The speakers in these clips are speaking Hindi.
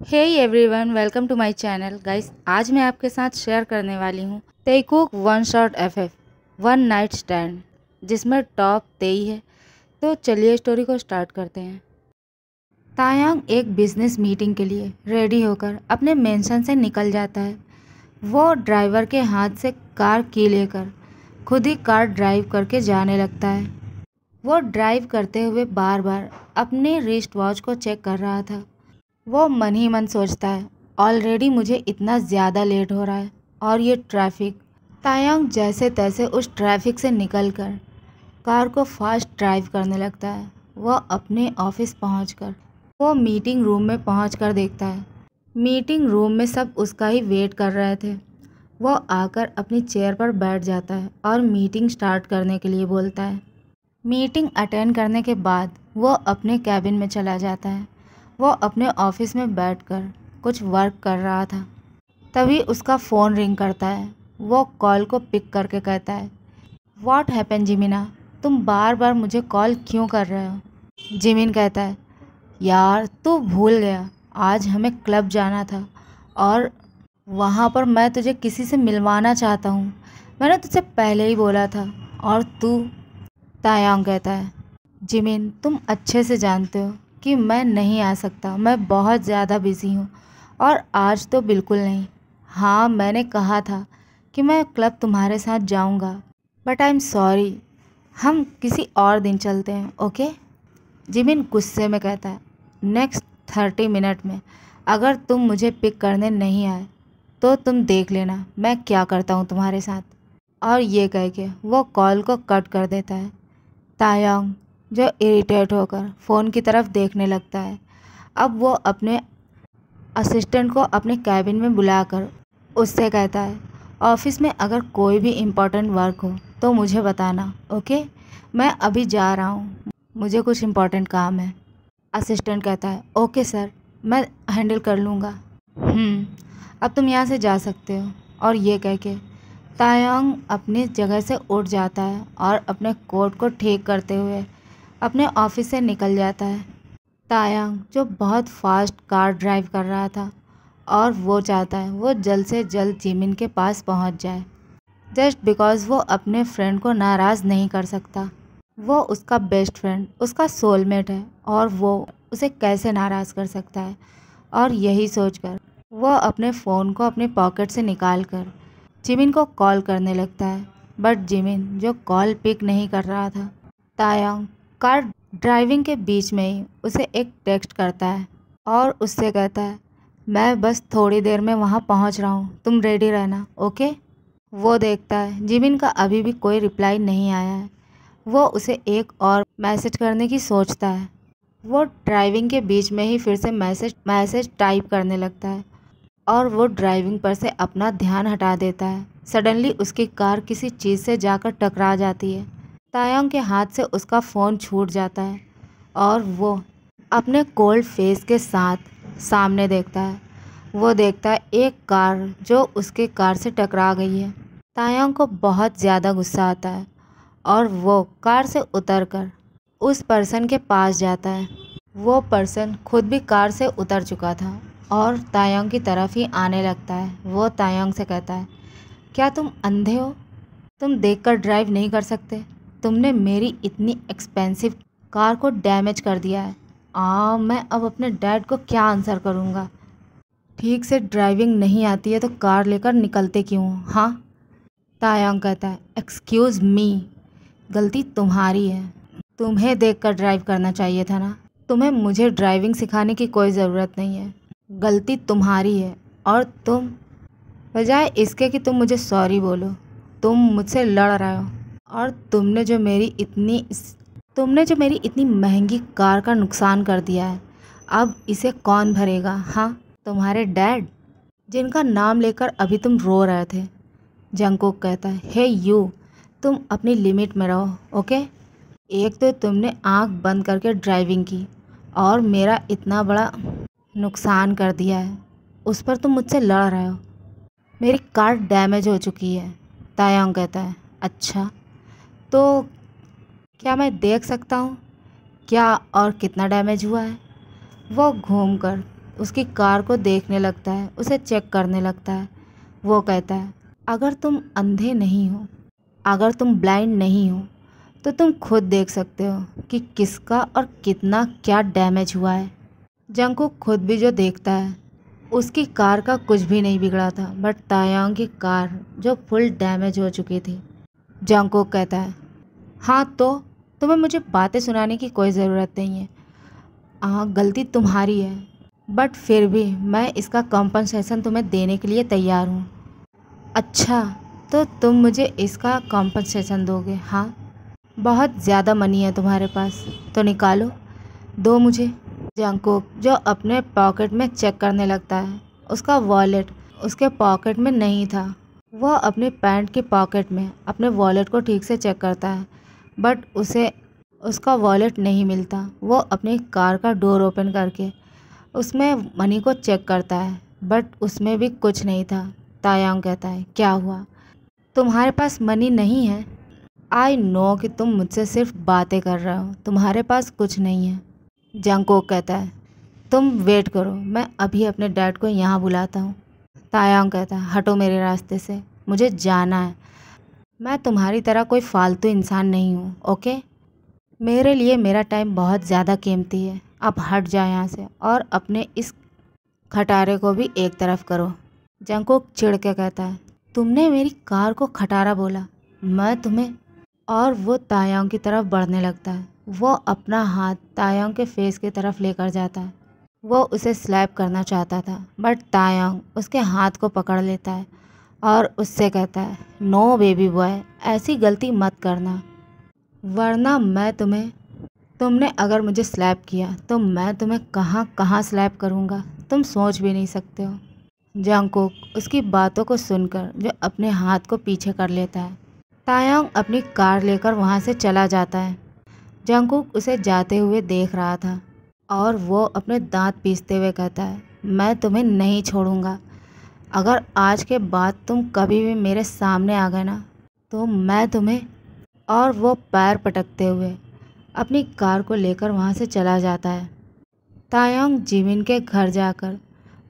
Hey everyone, welcome to my channel. Guys, आज मैं आपके साथ शेयर करने वाली हूँ Taekook one shot FF one night stand, जिसमें टॉप 23 है। तो चलिए स्टोरी को स्टार्ट करते हैं। तायांग एक बिजनेस मीटिंग के लिए रेडी होकर अपने मेंशन से निकल जाता है। वो ड्राइवर के हाथ से कार की लेकर खुद ही कार ड्राइव करके जाने लगता है। वो ड्राइव करते हुए बार बार अपने रिस्ट वॉच को चेक कर रहा था। वो मन ही मन सोचता है, ऑलरेडी मुझे इतना ज़्यादा लेट हो रहा है और ये ट्रैफिक। तायांग जैसे तैसे उस ट्रैफिक से निकलकर कार को फास्ट ड्राइव करने लगता है। वो अपने ऑफिस पहुंचकर वो मीटिंग रूम में पहुंचकर देखता है। मीटिंग रूम में सब उसका ही वेट कर रहे थे। वो आकर अपनी चेयर पर बैठ जाता है और मीटिंग स्टार्ट करने के लिए बोलता है। मीटिंग अटेंड करने के बाद वो अपने कैबिन में चला जाता है। वो अपने ऑफिस में बैठकर कुछ वर्क कर रहा था। तभी उसका फ़ोन रिंग करता है। वो कॉल को पिक करके कहता है, व्हाट हैपन जिमिना, तुम बार बार मुझे कॉल क्यों कर रहे हो? जिमिन कहता है, यार तू भूल गया, आज हमें क्लब जाना था और वहाँ पर मैं तुझे किसी से मिलवाना चाहता हूँ। मैंने तुझसे पहले ही बोला था और तू। तायांग कहता है, जिमिन तुम अच्छे से जानते हो कि मैं नहीं आ सकता, मैं बहुत ज़्यादा बिज़ी हूँ और आज तो बिल्कुल नहीं। हाँ, मैंने कहा था कि मैं क्लब तुम्हारे साथ जाऊँगा, बट आई एम सॉरी, हम किसी और दिन चलते हैं, ओके? जिमिन गुस्से में कहता है, नेक्स्ट 30 मिनट में अगर तुम मुझे पिक करने नहीं आए तो तुम देख लेना मैं क्या करता हूँ तुम्हारे साथ। और ये कह के वो कॉल को कट कर देता है। तायांग जो इरिटेट होकर फ़ोन की तरफ देखने लगता है। अब वो अपने असिस्टेंट को अपने कैबिन में बुलाकर उससे कहता है, ऑफिस में अगर कोई भी इम्पोर्टेंट वर्क हो तो मुझे बताना, ओके? मैं अभी जा रहा हूँ, मुझे कुछ इम्पोर्टेंट काम है। असिस्टेंट कहता है, ओके सर, मैं हैंडल कर लूँगा। अब तुम यहाँ से जा सकते हो। और ये कह के तायांग अपनी जगह से उठ जाता है और अपने कोट को ठीक करते हुए अपने ऑफिस से निकल जाता है। तायांग जो बहुत फास्ट कार ड्राइव कर रहा था और वो चाहता है वो जल्द से जल्द जिमिन के पास पहुंच जाए, जस्ट बिकॉज़ वो अपने फ्रेंड को नाराज़ नहीं कर सकता। वो उसका बेस्ट फ्रेंड, उसका सोलमेट है और वो उसे कैसे नाराज़ कर सकता है। और यही सोचकर वो अपने फ़ोन को अपने पॉकेट से निकाल कर जिमिन को कॉल करने लगता है, बट जिमिन जो कॉल पिक नहीं कर रहा था। तायांग कार ड्राइविंग के बीच में ही उसे एक टेक्स्ट करता है और उससे कहता है, मैं बस थोड़ी देर में वहाँ पहुँच रहा हूँ, तुम रेडी रहना, ओके? वो देखता है जिमिन का अभी भी कोई रिप्लाई नहीं आया है। वो उसे एक और मैसेज करने की सोचता है। वो ड्राइविंग के बीच में ही फिर से मैसेज टाइप करने लगता है और वो ड्राइविंग पर से अपना ध्यान हटा देता है। सडनली उसकी कार किसी चीज़ से जाकर टकरा जाती है। तायांग के हाथ से उसका फ़ोन छूट जाता है और वो अपने कोल्ड फेस के साथ सामने देखता है। वो देखता है एक कार जो उसके कार से टकरा गई है। तायांग को बहुत ज़्यादा गुस्सा आता है और वो कार से उतरकर उस पर्सन के पास जाता है। वो पर्सन खुद भी कार से उतर चुका था और तायांग की तरफ ही आने लगता है। वो तायांग से कहता है, क्या तुम अंधे हो? तुम देखकर ड्राइव नहीं कर सकते? तुमने मेरी इतनी एक्सपेंसिव कार को डैमेज कर दिया है। मैं अब अपने डैड को क्या आंसर करूँगा? ठीक से ड्राइविंग नहीं आती है तो कार लेकर निकलते क्यों? हाँ? तायांग कहता है, एक्सक्यूज़ मी, गलती तुम्हारी है। तुम्हें देखकर ड्राइव करना चाहिए था ना। तुम्हें मुझे ड्राइविंग सिखाने की कोई ज़रूरत नहीं है। गलती तुम्हारी है और तुम बजाय इसके कि तुम मुझे सॉरी बोलो, तुम मुझसे लड़ रहे हो। और तुमने जो मेरी इतनी महंगी कार का नुकसान कर दिया है, अब इसे कौन भरेगा? हाँ, तुम्हारे डैड, जिनका नाम लेकर अभी तुम रो रहे थे। जंगकुक कहता है, हे यू, तुम अपनी लिमिट में रहो, ओके? एक तो तुमने आंख बंद करके ड्राइविंग की और मेरा इतना बड़ा नुकसान कर दिया है, उस पर तुम मुझसे लड़ रहे हो। मेरी कार डैमेज हो चुकी है। तायांग कहता है, अच्छा, तो क्या मैं देख सकता हूँ क्या और कितना डैमेज हुआ है? वो घूमकर उसकी कार को देखने लगता है, उसे चेक करने लगता है। वो कहता है, अगर तुम अंधे नहीं हो, अगर तुम ब्लाइंड नहीं हो, तो तुम खुद देख सकते हो कि किसका और कितना क्या डैमेज हुआ है। जंगकुक खुद भी जो देखता है, उसकी कार का कुछ भी नहीं बिगड़ा था, बट तायांग की कार जो फुल डैमेज हो चुकी थी। जंगकुक कहता है, हाँ तो तुम्हें मुझे बातें सुनाने की कोई ज़रूरत नहीं है। हाँ, गलती तुम्हारी है, बट फिर भी मैं इसका कॉम्पनसेशन तुम्हें देने के लिए तैयार हूँ। अच्छा, तो तुम मुझे इसका कॉम्पनसेशन दोगे? हाँ, बहुत ज़्यादा मनी है तुम्हारे पास, तो निकालो, दो मुझे। जंगकुक जो अपने पॉकेट में चेक करने लगता है, उसका वॉलेट उसके पॉकेट में नहीं था। वह अपनी पैंट की पॉकेट में अपने वॉलेट को ठीक से चेक करता है, बट उसे उसका वॉलेट नहीं मिलता। वो अपनी कार का डोर ओपन करके उसमें मनी को चेक करता है, बट उसमें भी कुछ नहीं था। तायांग कहता है, क्या हुआ? तुम्हारे पास मनी नहीं है? आई नो कि तुम मुझसे सिर्फ बातें कर रहे हो, तुम्हारे पास कुछ नहीं है। जंगकुक कहता है, तुम वेट करो, मैं अभी अपने डैड को यहाँ बुलाता हूँ। तायांग कहता है, हटो मेरे रास्ते से, मुझे जाना है। मैं तुम्हारी तरह कोई फालतू इंसान नहीं हूँ, ओके? मेरे लिए मेरा टाइम बहुत ज़्यादा कीमती है। अब हट जाओ यहाँ से और अपने इस खटारे को भी एक तरफ करो। जंगकुक चिढ़ के कहता है, तुमने मेरी कार को खटारा बोला, मैं तुम्हें। और वो तायांग की तरफ बढ़ने लगता है। वो अपना हाथ तायांग के फेस की तरफ लेकर जाता है। वो उसे स्लैप करना चाहता था, बट तायांग उसके हाथ को पकड़ लेता है और उससे कहता है, नो बेबी बॉय, ऐसी गलती मत करना, वरना मैं तुमने अगर मुझे स्लैप किया तो मैं तुम्हें कहाँ कहाँ स्लैप करूँगा, तुम सोच भी नहीं सकते हो। जंगकुक उसकी बातों को सुनकर जो अपने हाथ को पीछे कर लेता है। तायांग अपनी कार लेकर वहाँ से चला जाता है। जंगकुक उसे जाते हुए देख रहा था और वो अपने दांत पीसते हुए कहता है, मैं तुम्हें नहीं छोड़ूंगा। अगर आज के बाद तुम कभी भी मेरे सामने आ गए ना, तो मैं तुम्हें। और वो पैर पटकते हुए अपनी कार को लेकर वहाँ से चला जाता है। तायांग जिमिन के घर जाकर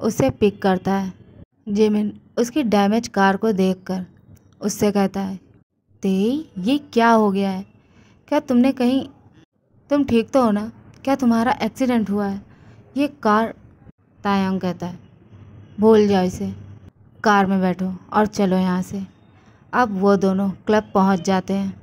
उसे पिक करता है। जिमिन उसकी डैमेज कार को देखकर उससे कहता है, तेई, ये क्या हो गया है? क्या तुम ठीक तो हो ना? क्या तुम्हारा एक्सीडेंट हुआ है? ये कार। तायांग कहता है, भूल जाओ इसे, कार में बैठो और चलो यहाँ से। अब वो दोनों क्लब पहुँच जाते हैं।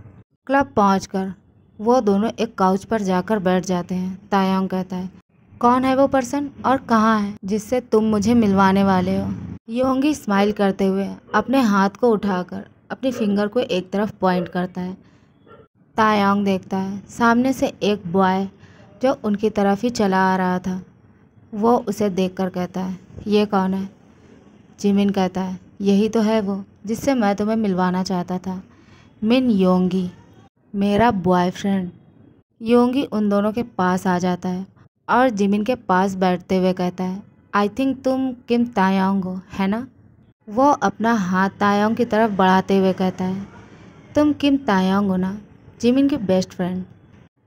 क्लब पहुँचकर वो दोनों एक काउच पर जाकर बैठ जाते हैं। तायांग कहता है, कौन है वो पर्सन और कहाँ है जिससे तुम मुझे मिलवाने वाले हो? योंगी स्माइल करते हुए अपने हाथ को उठाकर अपनी फिंगर को एक तरफ पॉइंट करता है। तायांग देखता है सामने से एक बॉय जो उनकी तरफ ही चला आ रहा था। वो उसे देखकर कहता है, ये कौन है? जिमिन कहता है, यही तो है वो जिससे मैं तुम्हें मिलवाना चाहता था, मिन योंगी, मेरा बॉयफ्रेंड। योंगी उन दोनों के पास आ जाता है और जिमिन के पास बैठते हुए कहता है, आई थिंक तुम किम तायांग हो, है ना? वो अपना हाथ तायांग की तरफ बढ़ाते हुए कहता है, तुम किम तायांग हो ना, जिमिन की बेस्ट फ्रेंड।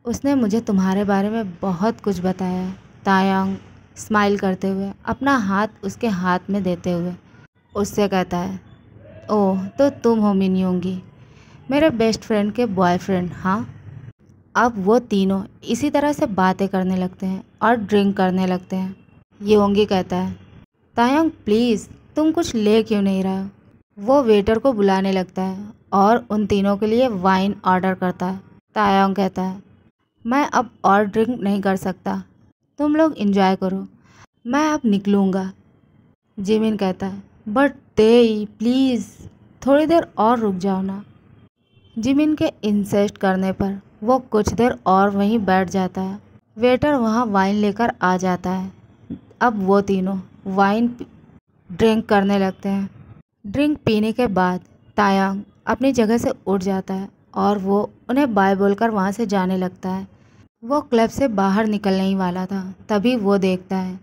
उसने मुझे तुम्हारे बारे में बहुत कुछ बताया है। तायांग स्माइल करते हुए अपना हाथ उसके हाथ में देते हुए उससे कहता है, ओह, तो तुम हो मिन योंगी, मेरे बेस्ट फ्रेंड के बॉयफ्रेंड। हाँ। अब वो तीनों इसी तरह से बातें करने लगते हैं और ड्रिंक करने लगते हैं। योंगी कहता है, तायांग प्लीज़, तुम कुछ ले क्यों नहीं रहे हो? वो वेटर को बुलाने लगता है और उन तीनों के लिए वाइन ऑर्डर करता है। तायांग कहता है, मैं अब और ड्रिंक नहीं कर सकता, तुम लोग एंजॉय करो, मैं अब निकलूँगा। जिमिन कहता है, बट तेई प्लीज़, थोड़ी देर और रुक जाओ ना। जिमिन के इंसिस्ट करने पर वो कुछ देर और वहीं बैठ जाता है। वेटर वहाँ वाइन लेकर आ जाता है। अब वो तीनों वाइन ड्रिंक करने लगते हैं। ड्रिंक पीने के बाद तायांग अपनी जगह से उठ जाता है और वो उन्हें बाय बोलकर वहाँ से जाने लगता है। वो क्लब से बाहर निकलने ही वाला था, तभी वो देखता है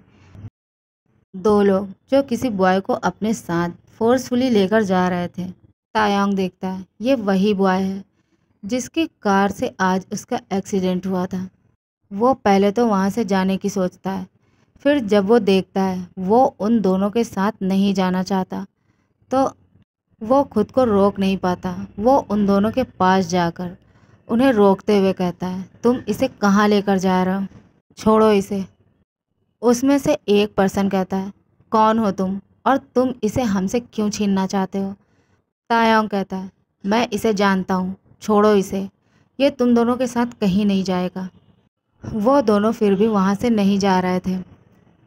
दो लोग जो किसी बॉय को अपने साथ फोर्सफुली लेकर जा रहे थे। तायांग देखता है ये वही बॉय है जिसकी कार से आज उसका एक्सीडेंट हुआ था। वो पहले तो वहाँ से जाने की सोचता है, फिर जब वो देखता है वो उन दोनों के साथ नहीं जाना चाहता, तो वो खुद को रोक नहीं पाता। वो उन दोनों के पास जाकर उन्हें रोकते हुए कहता है, तुम इसे कहाँ लेकर जा रहे हो? छोड़ो इसे। उसमें से एक पर्सन कहता है, कौन हो तुम और तुम इसे हमसे क्यों छीनना चाहते हो? तायांग कहता है, मैं इसे जानता हूँ, छोड़ो इसे, ये तुम दोनों के साथ कहीं नहीं जाएगा। वो दोनों फिर भी वहाँ से नहीं जा रहे थे।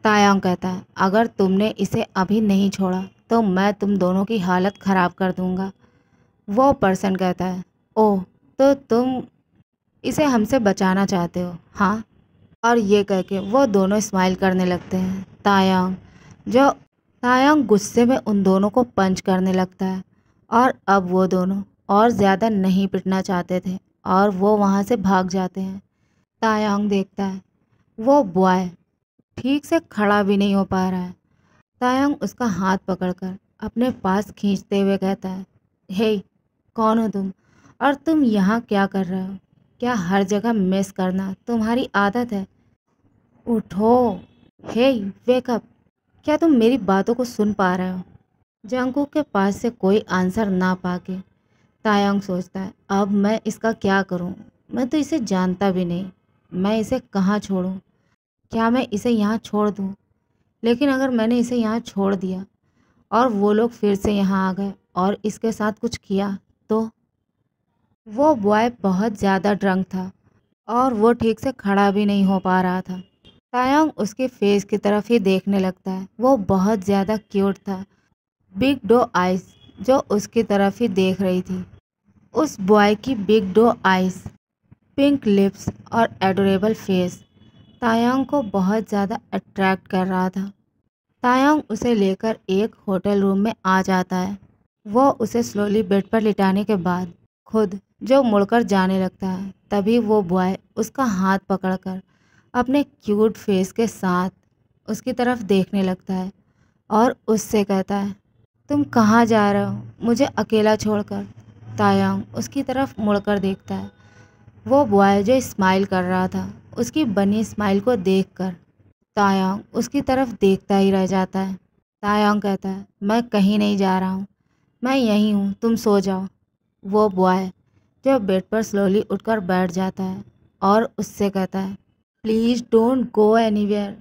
तायांग कहता है, अगर तुमने इसे अभी नहीं छोड़ा तो मैं तुम दोनों की हालत ख़राब कर दूँगा। वो पर्सन कहता है, ओह, तो तुम इसे हमसे बचाना चाहते हो, हाँ? और ये कह के वो दोनों स्माइल करने लगते हैं। जो तायांग गुस्से में उन दोनों को पंच करने लगता है और अब वो दोनों और ज़्यादा नहीं पिटना चाहते थे और वो वहाँ से भाग जाते हैं। तायांग देखता है वो बॉय ठीक से खड़ा भी नहीं हो पा रहा है। तायांग उसका हाथ पकड़कर अपने पास खींचते हुए कहता है, हे, कौन हो तुम और तुम यहाँ क्या कर रहे हो? क्या हर जगह मिस करना तुम्हारी आदत है? उठो, हे, वेक अप। क्या तुम मेरी बातों को सुन पा रहे हो? जंगकुक के पास से कोई आंसर ना पाके तायांग सोचता है, अब मैं इसका क्या करूं? मैं तो इसे जानता भी नहीं, मैं इसे कहाँ छोड़ूं? क्या मैं इसे यहाँ छोड़ दूं? लेकिन अगर मैंने इसे यहाँ छोड़ दिया और वो लोग फिर से यहाँ आ गए और इसके साथ कुछ किया तो? वो बॉय बहुत ज़्यादा ड्रंक था और वो ठीक से खड़ा भी नहीं हो पा रहा था। तायांग उसके फेस की तरफ ही देखने लगता है। वो बहुत ज़्यादा क्यूट था। बिग डो आइज़ जो उसकी तरफ ही देख रही थी। उस बॉय की big doe eyes, pink lips और एडोरेबल फेस तायांग को बहुत ज़्यादा अट्रैक्ट कर रहा था। तायांग उसे लेकर एक होटल रूम में आ जाता है। वो उसे स्लोली बेड पर लिटाने के बाद खुद जो मुड़कर जाने लगता है, तभी वो बॉय उसका हाथ पकड़कर अपने क्यूट फेस के साथ उसकी तरफ देखने लगता है और उससे कहता है, तुम कहाँ जा रहे हो मुझे अकेला छोड़कर? तायांग उसकी तरफ मुड़कर देखता है। वो बॉय जो स्माइल कर रहा था, उसकी बनी स्माइल को देखकर तायांग उसकी तरफ देखता ही रह जाता है। तायांग कहता है, मैं कहीं नहीं जा रहा हूँ, मैं यहीं हूँ, तुम सो जाओ। वो बॉय जो बेड पर स्लोली उठकर बैठ जाता है और उससे कहता है, प्लीज़ डोंट गो एनीवेयर,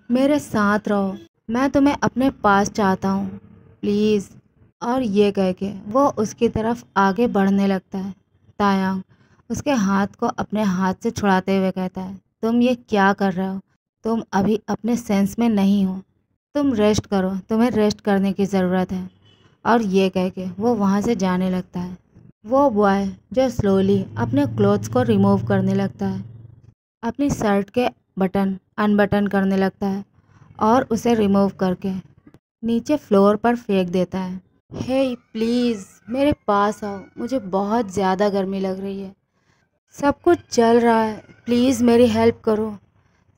मेरे साथ रहो, मैं तुम्हें अपने पास चाहता हूँ, प्लीज़। और ये कह के वो उसकी तरफ आगे बढ़ने लगता है। तायांग उसके हाथ को अपने हाथ से छुड़ाते हुए कहता है, तुम ये क्या कर रहे हो? तुम अभी अपने सेंस में नहीं हो, तुम रेस्ट करो, तुम्हें रेस्ट करने की ज़रूरत है। और ये कह के वो वहाँ से जाने लगता है। वो बॉय जो स्लोली अपने क्लोथ्स को रिमूव करने लगता है, अपनी शर्ट के बटन अनबटन करने लगता है और उसे रिमूव करके नीचे फ्लोर पर फेंक देता है। हे, प्लीज़ मेरे पास आओ, मुझे बहुत ज़्यादा गर्मी लग रही है, सब कुछ जल रहा है, प्लीज़ मेरी हेल्प करो।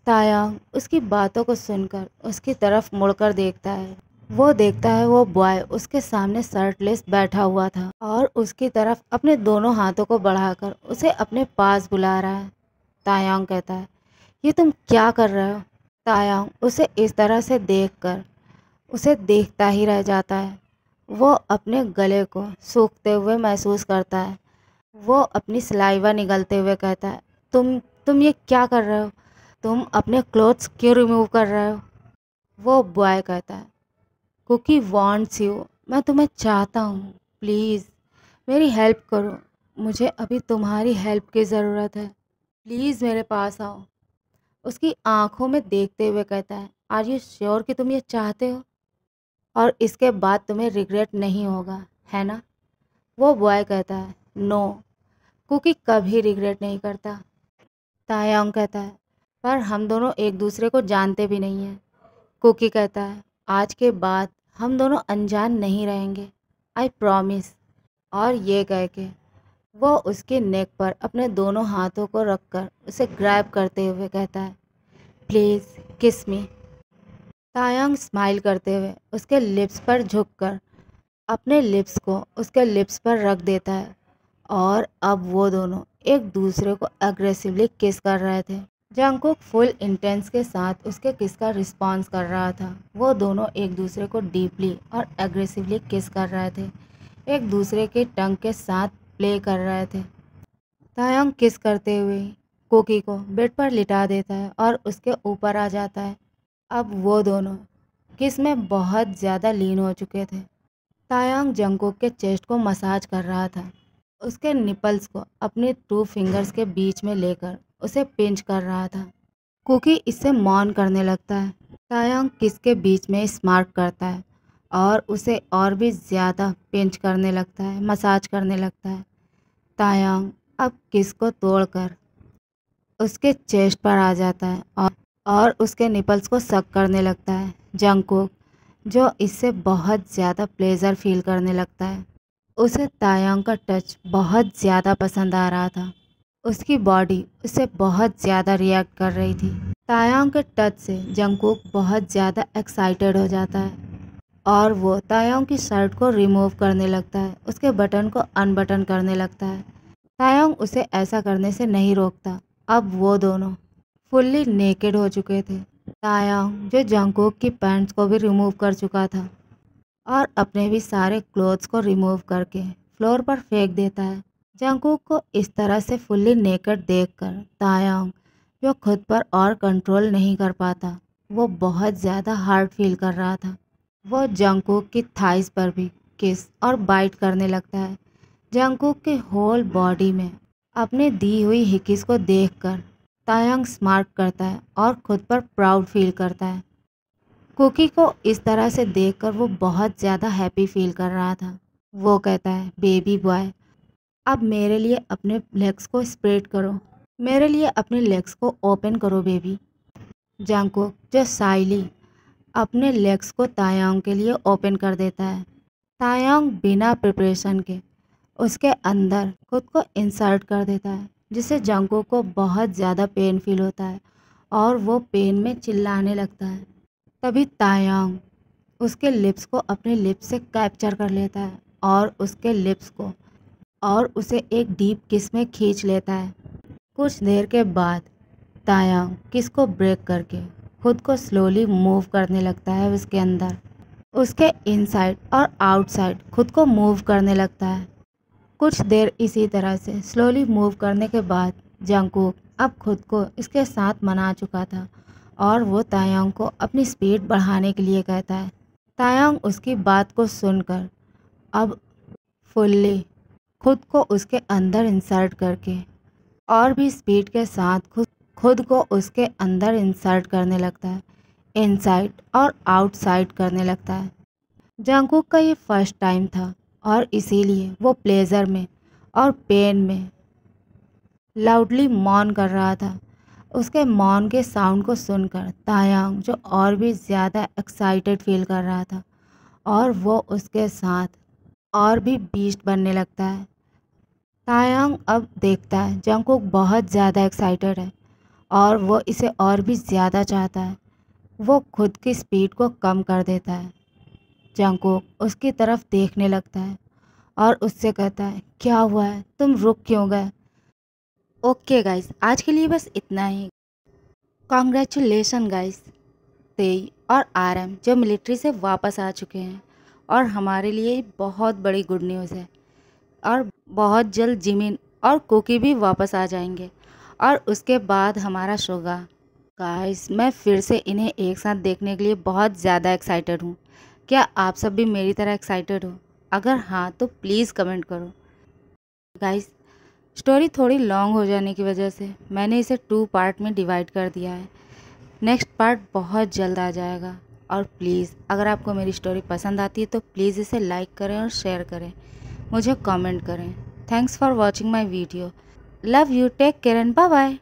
तायांग उसकी बातों को सुनकर उसकी तरफ मुड़कर देखता है। वो देखता है वो बॉय उसके सामने शर्टलेस बैठा हुआ था और उसकी तरफ अपने दोनों हाथों को बढ़ाकर उसे अपने पास बुला रहा है। तायांग कहता है, ये तुम क्या कर रहे हो? तायांग उसे इस तरह से देखकर उसे देखता ही रह जाता है। वो अपने गले को सूखते हुए महसूस करता है। वो अपनी सलाइवा निगलते हुए कहता है, तुम ये क्या कर रहे हो? तुम अपने क्लोथ्स क्यों रिमूव कर रहे हो? वो बॉय कहता है, कुकी वांट्स यू, मैं तुम्हें चाहता हूँ, प्लीज़ मेरी हेल्प करो, मुझे अभी तुम्हारी हेल्प की ज़रूरत है, प्लीज़ मेरे पास आओ। उसकी आंखों में देखते हुए कहता है, आर यू श्योर कि तुम ये चाहते हो और इसके बाद तुम्हें रिग्रेट नहीं होगा, है ना? वो बॉय कहता है, नो, कुकी कभी रिग्रेट नहीं करता। तायांग कहता है, पर हम दोनों एक दूसरे को जानते भी नहीं हैं। कुकी कहता है, आज के बाद हम दोनों अनजान नहीं रहेंगे, आई प्रॉमिस। और ये कह के वो उसके नेक पर अपने दोनों हाथों को रखकर उसे ग्रैब करते हुए कहता है, प्लीज़ किस मी। तायांग स्माइल करते हुए उसके लिप्स पर झुककर अपने लिप्स को उसके लिप्स पर रख देता है और अब वो दोनों एक दूसरे को अग्रेसिवली किस कर रहे थे। जंगकुक फुल इंटेंस के साथ उसके किस का रिस्पॉन्स कर रहा था। वो दोनों एक दूसरे को डीपली और एग्रेसिवली किस कर रहे थे, एक दूसरे के टंग के साथ प्ले कर रहे थे। तायंग किस करते हुए कुकी को बेड पर लिटा देता है और उसके ऊपर आ जाता है। अब वो दोनों किस में बहुत ज़्यादा लीन हो चुके थे। तायंग जंगकुक के चेस्ट को मसाज कर रहा था, उसके निपल्स को अपने 2 फिंगर्स के बीच में लेकर उसे पिंच कर रहा था। कुकी इससे मौन करने लगता है। तायंग किस के बीच में स्मार्ट करता है और उसे और भी ज़्यादा पिंच करने लगता है, मसाज करने लगता है। तायंग अब किस को तोड़कर उसके चेस्ट पर आ जाता है और उसके निपल्स को सक करने लगता है। जंगकुक जो इससे बहुत ज़्यादा प्लेजर फील करने लगता है। उसे तायंग का टच बहुत ज़्यादा पसंद आ रहा था। उसकी बॉडी उससे बहुत ज़्यादा रिएक्ट कर रही थी। तायंग के टच से जंगकुक बहुत ज़्यादा एक्साइटेड हो जाता है और वो तायंग की शर्ट को रिमूव करने लगता है, उसके बटन को अनबटन करने लगता है। तायंग उसे ऐसा करने से नहीं रोकता। अब वो दोनों फुल्ली नेकेड हो चुके थे। तायंग जो जंगकुक की पैंट्स को भी रिमूव कर चुका था और अपने भी सारे क्लोथ्स को रिमूव करके फ्लोर पर फेंक देता है। जंगकुक को इस तरह से फुल्ली नेकेड देखकर तायंग जो खुद पर और कंट्रोल नहीं कर पाता, वो बहुत ज़्यादा हार्ड फील कर रहा था। वो जंगकुक की थाइस पर भी किस और बाइट करने लगता है। जंगकुक के होल बॉडी में अपने दी हुई हिकिस को देखकर तायंग स्मार्ट करता है और खुद पर प्राउड फील करता है। कुकी को इस तरह से देखकर वो बहुत ज़्यादा हैप्पी फील कर रहा था। वो कहता है, बेबी बॉय अब मेरे लिए अपने लेग्स को स्प्रेड करो, मेरे लिए अपने लेग्स को ओपन करो बेबी। जंगकुक जो साइली अपने लेग्स को तायंग के लिए ओपन कर देता है। तायंग बिना प्रिपरेशन के उसके अंदर खुद को इंसर्ट कर देता है, जिससे जंगकुक को बहुत ज़्यादा पेन फील होता है और वो पेन में चिल्लाने लगता है। तभी तायंग उसके लिप्स को अपने लिप्स से कैप्चर कर लेता है और उसके लिप्स को और उसे एक डीप किस में खींच लेता है। कुछ देर के बाद तायंग किस को ब्रेक करके खुद को स्लोली मूव करने लगता है। उसके अंदर उसके इनसाइड और आउटसाइड खुद को मूव करने लगता है। कुछ देर इसी तरह से स्लोली मूव करने के बाद जंगकुक अब खुद को इसके साथ मना चुका था और वो तायंग को अपनी स्पीड बढ़ाने के लिए कहता है। तायंग उसकी बात को सुनकर अब फुल्ली खुद को उसके अंदर इंसर्ट करके और भी स्पीड के साथ खुद को उसके अंदर इंसर्ट करने लगता है, इनसाइड और आउटसाइड करने लगता है। जंगकुक का ये फर्स्ट टाइम था और इसीलिए वो प्लेजर में और पेन में लाउडली मौन कर रहा था। उसके मौन के साउंड को सुनकर तायंग जो और भी ज़्यादा एक्साइटेड फील कर रहा था और वो उसके साथ और भी बीस्ट बनने लगता है। तायंग अब देखता है जंगकुक बहुत ज़्यादा एक्साइटेड है और वो इसे और भी ज़्यादा चाहता है। वो खुद की स्पीड को कम कर देता है। जंगकुक उसकी तरफ देखने लगता है और उससे कहता है, क्या हुआ है, तुम रुक क्यों गए। ओके गाइस, आज के लिए बस इतना ही। कॉन्ग्रेचुलेसन गाइस, तेई और आरएम जो मिलिट्री से वापस आ चुके हैं और हमारे लिए बहुत बड़ी गुड न्यूज़ है। और बहुत जल्द जिमिन और कुकी भी वापस आ जाएंगे और उसके बाद हमारा शोगा। गाइस मैं फिर से इन्हें एक साथ देखने के लिए बहुत ज़्यादा एक्साइटेड हूँ। क्या आप सब भी मेरी तरह एक्साइटेड हो? अगर हाँ तो प्लीज़ कमेंट करो। गाइस स्टोरी थोड़ी लॉन्ग हो जाने की वजह से मैंने इसे 2 पार्ट में डिवाइड कर दिया है। नेक्स्ट पार्ट बहुत जल्द आ जाएगा। और प्लीज़ अगर आपको मेरी स्टोरी पसंद आती है तो प्लीज़ इसे लाइक करें और शेयर करें, मुझे कमेंट करें। Thanks for watching my video. Love you, take care and bye bye.